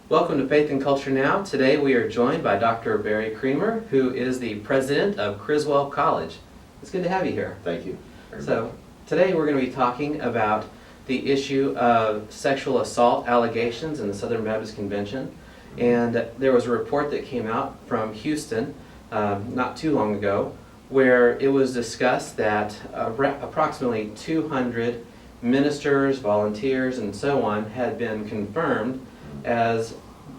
Welcome to Faith and Culture Now. Today we are joined by Dr. Barry Creamer, who is the president of Criswell College. It's good to have you here. Thank you. So today we're going to be talking about the issue of sexual assault allegations in the Southern Baptist Convention. And there was a report that came out from Houston not too long ago where it was discussed that approximately 200 ministers, volunteers, and so on had been confirmed as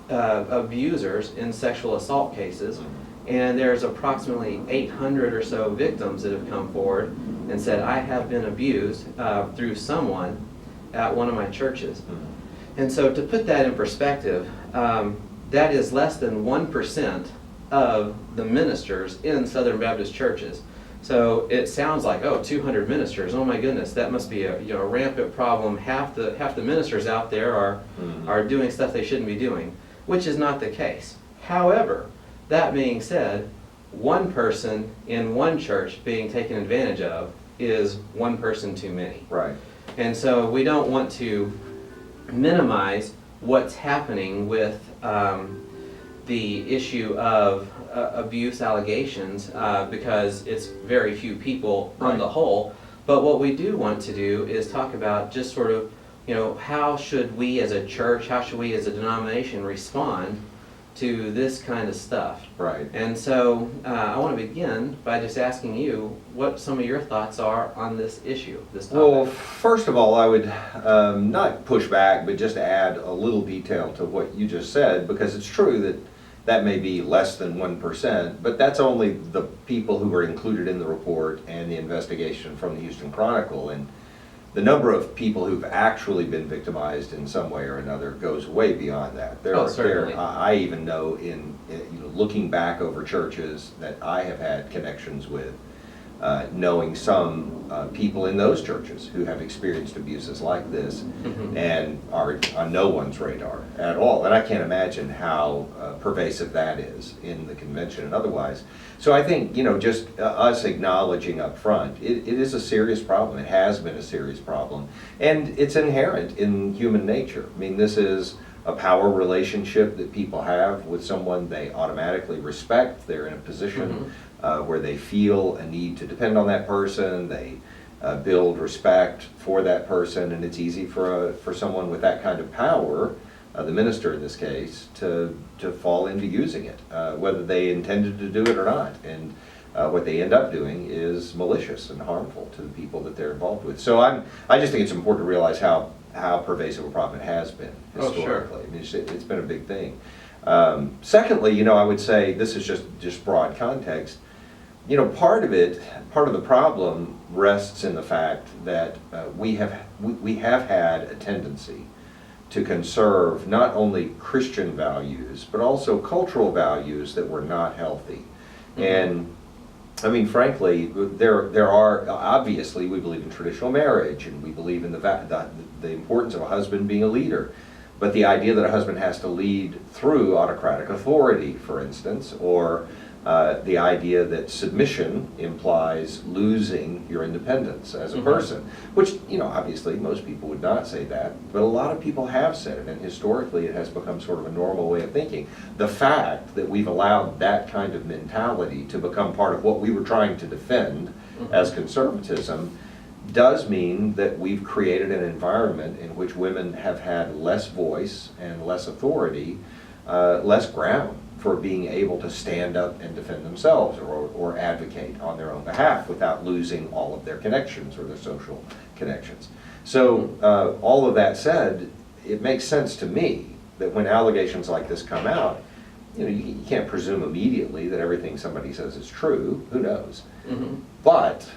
abusers in sexual assault cases, and there's approximately 800 or so victims that have come forward and said, I have been abused through someone at one of my churches. And so to put that in perspective, that is less than 1% of the ministers in Southern Baptist churches. So it sounds like, 200 ministers, oh my goodness, that must be a rampant problem. Half the ministers out there are doing stuff they shouldn't be doing, which is not the case. However, that being said, one person in one church being taken advantage of is one person too many. Right. And so we don't want to minimize what's happening with the issue of abuse allegations because it's very few people on the whole. But what we do want to do is talk about just sort of, how should we as a church, how should we as a denomination respond to this kind of stuff. Right. And so I want to begin by just asking you what some of your thoughts are on this issue, this topic. Well, first of all, I would not push back, but just add a little detail to what you just said, because it's true that may be less than 1%, but that's only the people who were included in the report and the investigation from the Houston Chronicle. And the number of people who've actually been victimized in some way or another goes way beyond that. Certainly. I even know in looking back over churches that I have had connections with, knowing some people in those churches who have experienced abuses like this and are on no one's radar at all. And I can't imagine how pervasive that is in the convention and otherwise. So I think, just us acknowledging up front, it is a serious problem. It has been a serious problem. And it's inherent in human nature. I mean, this is a power relationship that people have with someone they automatically respect. They're in a position where they feel a need to depend on that person. They build respect for that person, and it's easy for someone with that kind of power, the minister in this case, to fall into using it, whether they intended to do it or not. And what they end up doing is malicious and harmful to the people that they're involved with. So I just think it's important to realize how pervasive a problem it has been historically. I mean, it's been a big thing. Secondly, I would say, this is just broad context. Part of the problem rests in the fact that we have had a tendency to conserve not only Christian values, but also cultural values that were not healthy. And I mean, frankly, there are, obviously, we believe in traditional marriage, and we believe in the importance of a husband being a leader. But the idea that a husband has to lead through autocratic authority, for instance, or the idea that submission implies losing your independence as a person, which, obviously most people would not say that, but a lot of people have said it, and historically it has become sort of a normal way of thinking. The fact that we've allowed that kind of mentality to become part of what we were trying to defend as conservatism does mean that we've created an environment in which women have had less voice and less authority, less ground for being able to stand up and defend themselves or advocate on their own behalf without losing all of their connections or their social connections. So all of that said, it makes sense to me that when allegations like this come out, you can't presume immediately that everything somebody says is true. Who knows? But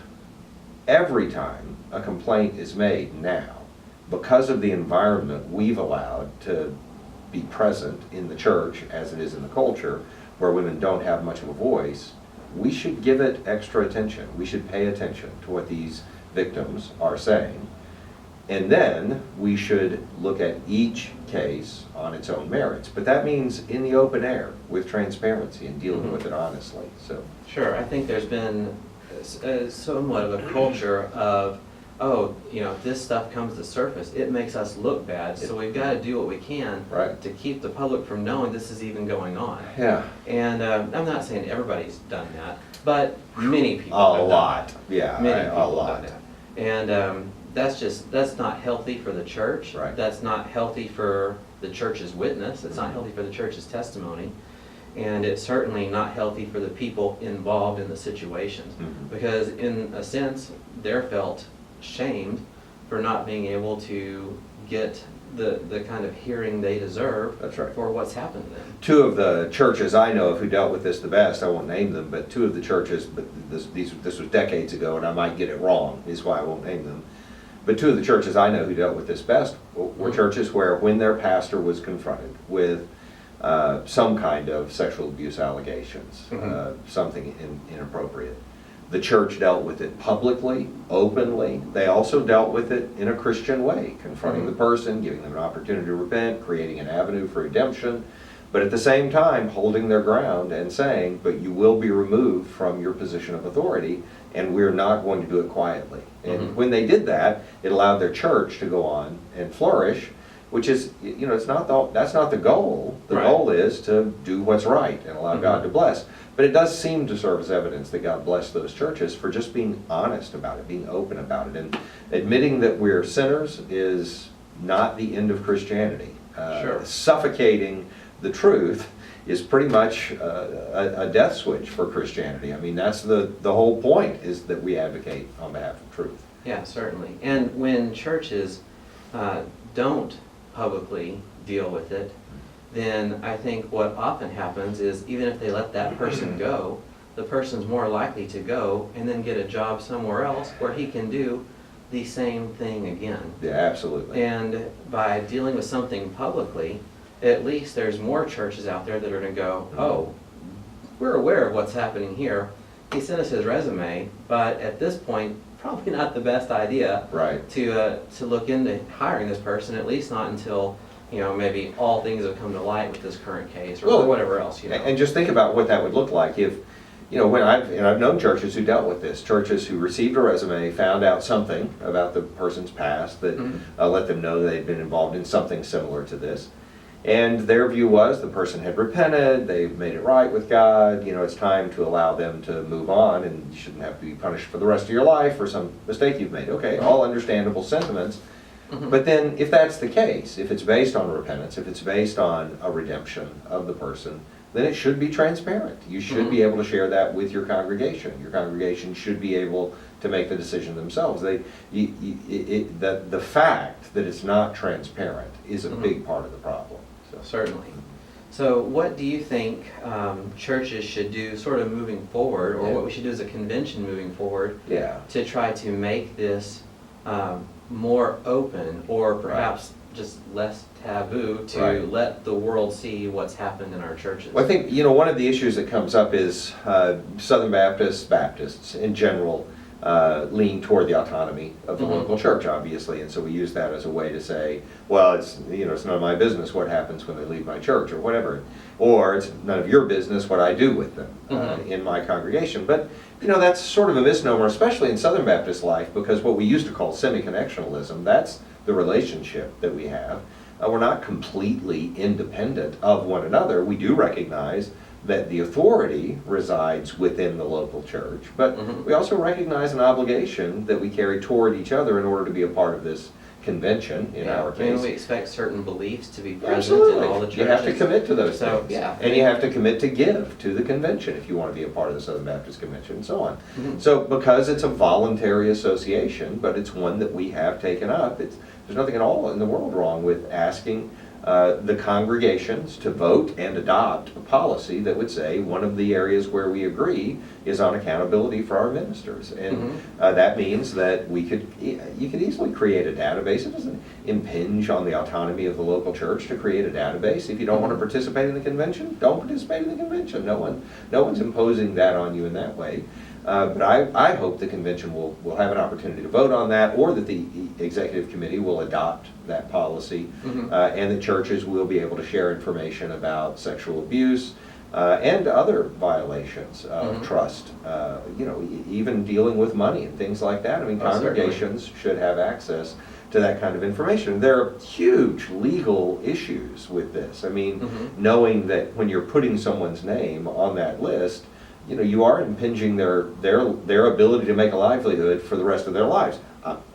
every time a complaint is made now, because of the environment we've allowed to be present in the church as it is in the culture, where women don't have much of a voice, we should give it extra attention. We should pay attention to what these victims are saying. And then we should look at each case on its own merits. But that means in the open air, with transparency and dealing with it honestly. So Sure, I think there's been somewhat of a culture of oh, if this stuff comes to surface, it makes us look bad, so we've got to do what we can Right. to keep the public from knowing this is even going on. Yeah. And I'm not saying everybody's done that, but many people A have lot. done that. Yeah, Many a people lot. have done that. And that's not healthy for the church. Right. That's not healthy for the church's witness. It's not healthy for the church's testimony. And it's certainly not healthy for the people involved in the situations. Mhm. Because in a sense, they're felt shamed for not being able to get the kind of hearing they deserve. That's right. For what's happened to them. Two of the churches I know of who dealt with this the best, I won't name them, but two of the churches, but this was decades ago, and I might get it wrong, is why I won't name them. But two of the churches I know who dealt with this best were churches where, when their pastor was confronted with some kind of sexual abuse allegations, something inappropriate, the church dealt with it publicly, openly. They also dealt with it in a Christian way, confronting the person, giving them an opportunity to repent, creating an avenue for redemption, but at the same time holding their ground and saying, but you will be removed from your position of authority, and we're not going to do it quietly. And when they did that, it allowed their church to go on and flourish, which is, it's not that's not the goal. The Right. goal is to do what's right and allow God to bless. But it does seem to serve as evidence that God blessed those churches for just being honest about it, being open about it. And admitting that we're sinners is not the end of Christianity. Sure. Suffocating the truth is pretty much a death switch for Christianity. I mean, that's the whole point, is that we advocate on behalf of truth. Yeah, certainly. And when churches don't publicly deal with it, then I think what often happens is, even if they let that person go, the person's more likely to go and then get a job somewhere else where he can do the same thing again. Yeah, absolutely. And by dealing with something publicly, at least there's more churches out there that are going to go, oh, we're aware of what's happening here. He sent us his resume, but at this point, probably not the best idea Right. to look into hiring this person, at least not until maybe all things have come to light with this current case, or Well, whatever else. And just think about what that would look like if, when I've known churches who dealt with this, churches who received a resume, found out something about the person's past that let them know they'd been involved in something similar to this. And their view was the person had repented, they've made it right with God, it's time to allow them to move on, and you shouldn't have to be punished for the rest of your life for some mistake you've made. Okay, all understandable sentiments. But then, if that's the case, if it's based on repentance, if it's based on a redemption of the person, then it should be transparent. You should be able to share that with your congregation. Your congregation should be able to make the decision themselves. The fact that it's not transparent is a big part of the problem. So. Certainly. So what do you think churches should do sort of moving forward, or what we should do as a convention moving forward, to try to make this more open, or perhaps just less taboo, to let the world see what's happened in our churches? Well, I think, one of the issues that comes up is Southern Baptists in general lean toward the autonomy of the local church, obviously, and so we use that as a way to say, well, it's none of my business what happens when they leave my church, or whatever, or it's none of your business what I do with them in my congregation. But that's sort of a misnomer, especially in Southern Baptist life, because what we used to call semi-connectionalism, that's the relationship that we have. We're not completely independent of one another. We do recognize that the authority resides within the local church, but we also recognize an obligation that we carry toward each other in order to be a part of this convention, in our case. And we expect certain beliefs to be present in all the churches. You have to commit to those things. Yeah. And you have to commit to give to the convention if you want to be a part of the Southern Baptist Convention, and so on. So because it's a voluntary association, but it's one that we have taken up, there's nothing at all in the world wrong with asking the congregations to vote and adopt a policy that would say one of the areas where we agree is on accountability for our ministers. And that means that you could easily create a database. It doesn't impinge on the autonomy of the local church to create a database. If you don't want to participate in the convention, don't participate in the convention. No one's imposing that on you in that way. But I hope the convention will have an opportunity to vote on that, or that the executive committee will adopt that policy, and that churches will be able to share information about sexual abuse, and other violations of Mhm. trust, even dealing with money and things like that. I mean, Oh, certainly. congregations should have access to that kind of information. There are huge legal issues with this. I mean, Mhm. knowing that when you're putting someone's name on that list, you are impinging their ability to make a livelihood for the rest of their lives.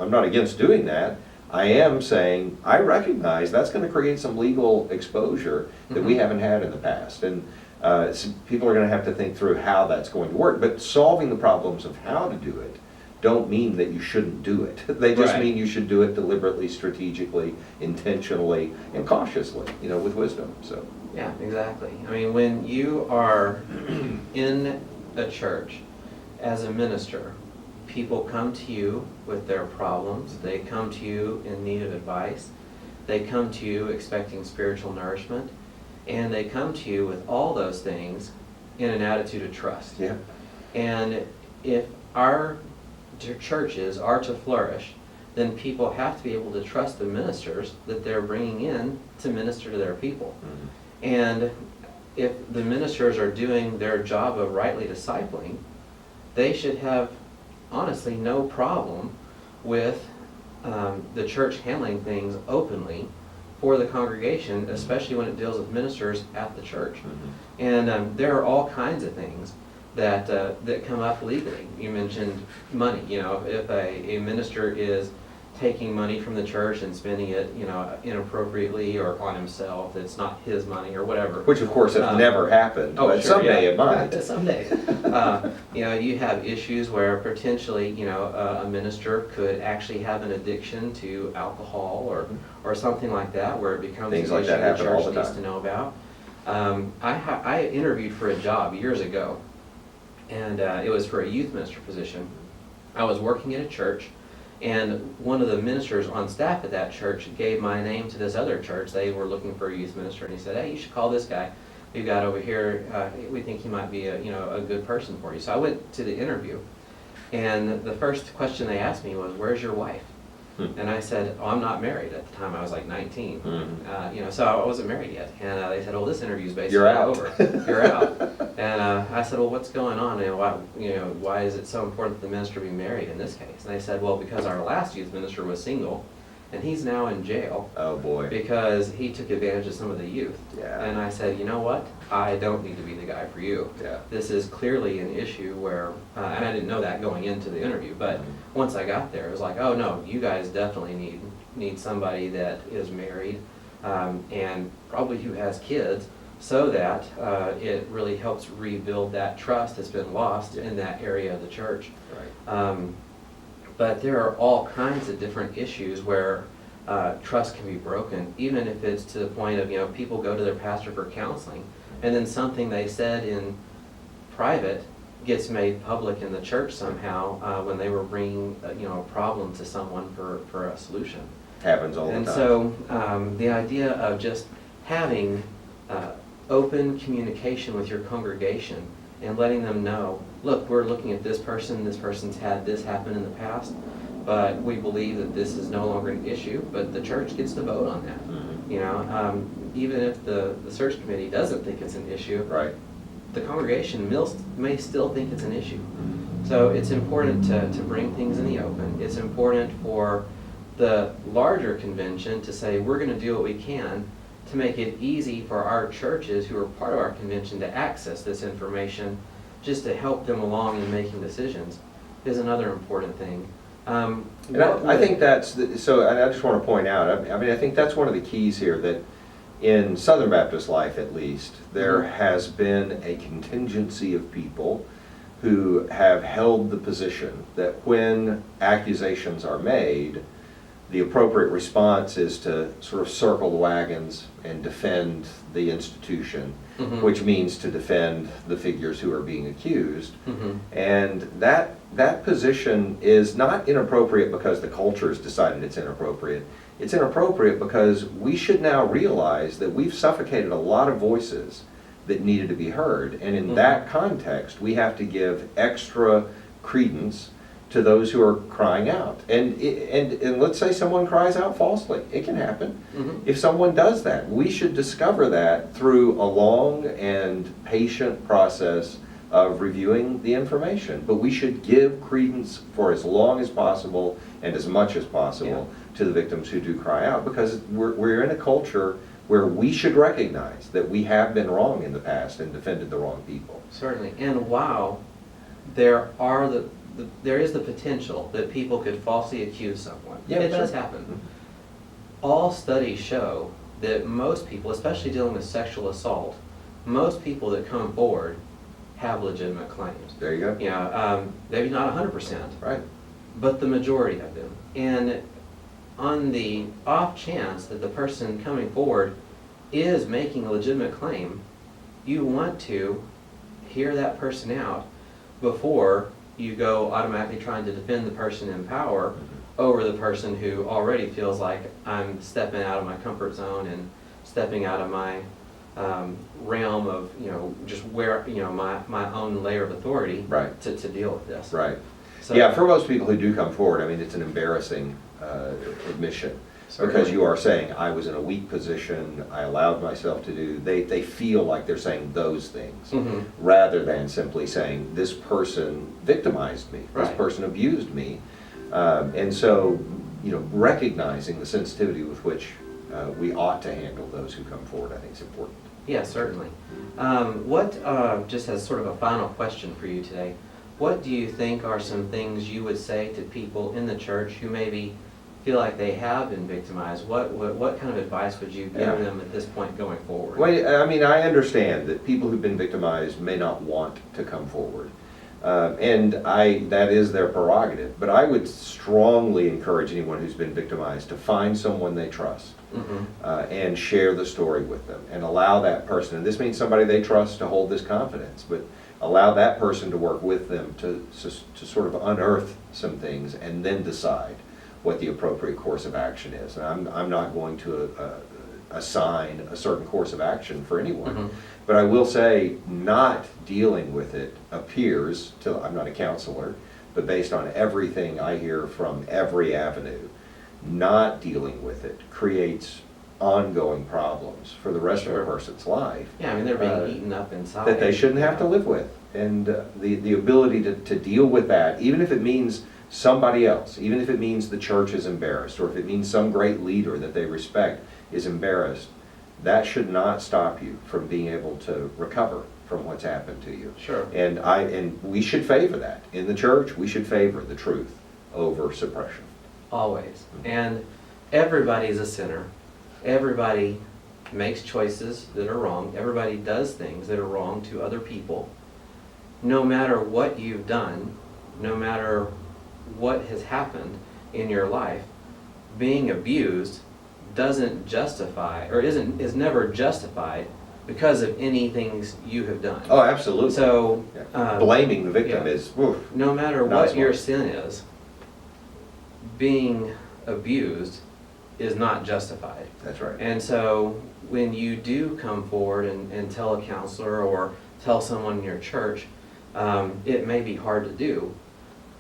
I'm not against doing that. I am saying I recognize that's going to create some legal exposure that we Mhm. haven't had in the past, and people are going to have to think through how that's going to work. But solving the problems of how to do it don't mean that you shouldn't do it. They just Right. mean you should do it deliberately, strategically, intentionally, and cautiously, with wisdom. So. Yeah, exactly. I mean, when you are in a church as a minister, people come to you with their problems. They come to you in need of advice. They come to you expecting spiritual nourishment. And they come to you with all those things in an attitude of trust. Yeah. And if our churches are to flourish, then people have to be able to trust the ministers that they're bringing in to minister to their people. Mhm. And if the ministers are doing their job of rightly discipling, they should have, honestly, no problem with the church handling things openly for the congregation, especially when it deals with ministers at the church. Mhm. And there are all kinds of things that come up legally. You mentioned money. If a minister is taking money from the church and spending it, inappropriately or on himself, it's not his money or whatever. Which of course has never happened, Oh, but sure, someday yeah. it might. Someday. You have issues where potentially, a minister could actually have an addiction to alcohol or something like that, where it becomes Things an like issue that the happen all church the needs time. to know about. I interviewed for a job years ago, and it was for a youth minister position. I was working at a church, and one of the ministers on staff at that church gave my name to this other church. They were looking for a youth minister, and he said, "Hey, you should call this guy we've got over here. We think he might be a good person for you." So I went to the interview, and the first question they asked me was, "Where's your wife?" And I said, "Oh, I'm not married." At the time I was like 19. So I wasn't married yet. And they said, "Well, this interview's basically You're out." over. You're out." And I said, "Well, what's going on? And why is it so important that the minister be married in this case?" And they said, "Well, because our last youth minister was single, and he's now in jail Oh, boy. because he took advantage of some of the youth." Yeah. And I said, "You know what? I don't need to be the guy for you. Yeah. This is clearly an issue where," and I didn't know that going into the interview, but once I got there, it was like, "Oh no, you guys definitely need somebody that is married, and probably who has kids, so that it really helps rebuild that trust that's been lost in that area of the church." Right. But there are all kinds of different issues where trust can be broken, even if it's to the point of, people go to their pastor for counseling, and then something they said in private gets made public in the church somehow when they were bringing a problem to someone for a solution. Happens all the time. And so the idea of just having open communication with your congregation and letting them know, look, we're looking at this person's had this happen in the past, but we believe that this is no longer an issue, but the church gets to vote on that. Even if the search committee doesn't think it's an issue, Right. the congregation may still think it's an issue. So it's important to bring things in the open. It's important for the larger convention to say, we're going to do what we can to make it easy for our churches who are part of our convention to access this information, just to help them along in making decisions, is another important thing. And I think that's, so and I just want to point out, I think that's one of the keys here, that in Southern Baptist life at least, there has been a contingency of people who have held the position that when accusations are made, the appropriate response is to sort of circle the wagons and defend the institution, which means to defend the figures who are being accused. And that position is not inappropriate because the culture has decided it's inappropriate. It's inappropriate because we should now realize that we've suffocated a lot of voices that needed to be heard. And in that context, we have to give extra credence to those who are crying out. And let's say someone cries out falsely. It can happen. Mm-hmm. If someone does that, we should discover that through a long and patient process of reviewing the information. But we should give credence for as long as possible and as much as possible to the victims who do cry out, because we're in a culture where we should recognize that we have been wrong in the past and defended the wrong people. Certainly. And while there is the potential that people could falsely accuse someone, Yeah, it sure. does happen. All studies show that most people, especially dealing with sexual assault, most people that come forward have legitimate claims. There you go. You know, maybe not 100%, Right. but the majority of them. And on the off chance that the person coming forward is making a legitimate claim, you want to hear that person out before you go automatically trying to defend the person in power over the person who already feels like I'm stepping out of my comfort zone and stepping out of my realm of, just where, my own layer of authority Right. to deal with this. Right. So, Yeah, for most people who do come forward, I mean, it's an embarrassing admission. certainly. Because you are saying, I was in a weak position, I allowed myself to do, they feel like they're saying those things, Mhm. rather than simply saying, this person victimized me, this Right. person abused me. And so, recognizing the sensitivity with which we ought to handle those who come forward, I think is important. Yeah, certainly. Just as sort of a final question for you today, what do you think are some things you would say to people in the church who maybe feel like they have been victimized? What kind of advice would you give Yeah. them at this point going forward? Well, I mean, I understand that people who've been victimized may not want to come forward. That is their prerogative. But I would strongly encourage anyone who's been victimized to find someone they trust and share the story with them and allow that person, and this means somebody they trust, to hold this confidence, but allow that person to work with them to sort of unearth some things and then decide what the appropriate course of action is. And I'm not going to assign a certain course of action for anyone. But I will say, not dealing with it appears to, I'm not a counselor, but based on everything I hear from every avenue, not dealing with it creates ongoing problems for the rest of a person's life. Yeah, I mean, they're being eaten up inside. That they shouldn't have to live with. And the ability to deal with that, even if it means somebody else, even if it means the church is embarrassed, or if it means some great leader that they respect is embarrassed, that should not stop you from being able to recover from what's happened to you. Sure. And we should favor that. In the church, we should favor the truth over suppression. Always. And everybody is a sinner. Everybody makes choices that are wrong. Everybody does things that are wrong to other people. No matter what you've done, no matter what has happened in your life, being abused doesn't justify, or is never justified because of anything you have done. Oh, absolutely. So, blaming the victim is, oof, no matter not what smart. your sin is, being abused is not justified. That's right. And so when you do come forward and tell a counselor or tell someone in your church, it may be hard to do,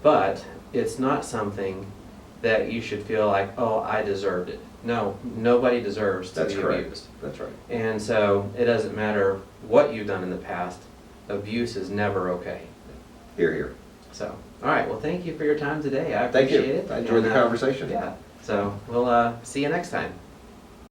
but it's not something that you should feel like, oh, I deserved it. No, nobody deserves to That's be correct. abused. That's right. And so it doesn't matter what you've done in the past, abuse is never okay. Hear, hear. So, all right, well, thank you for your time today. I Thank you. appreciate it. I enjoyed the And, conversation. Yeah, so we'll see you next time.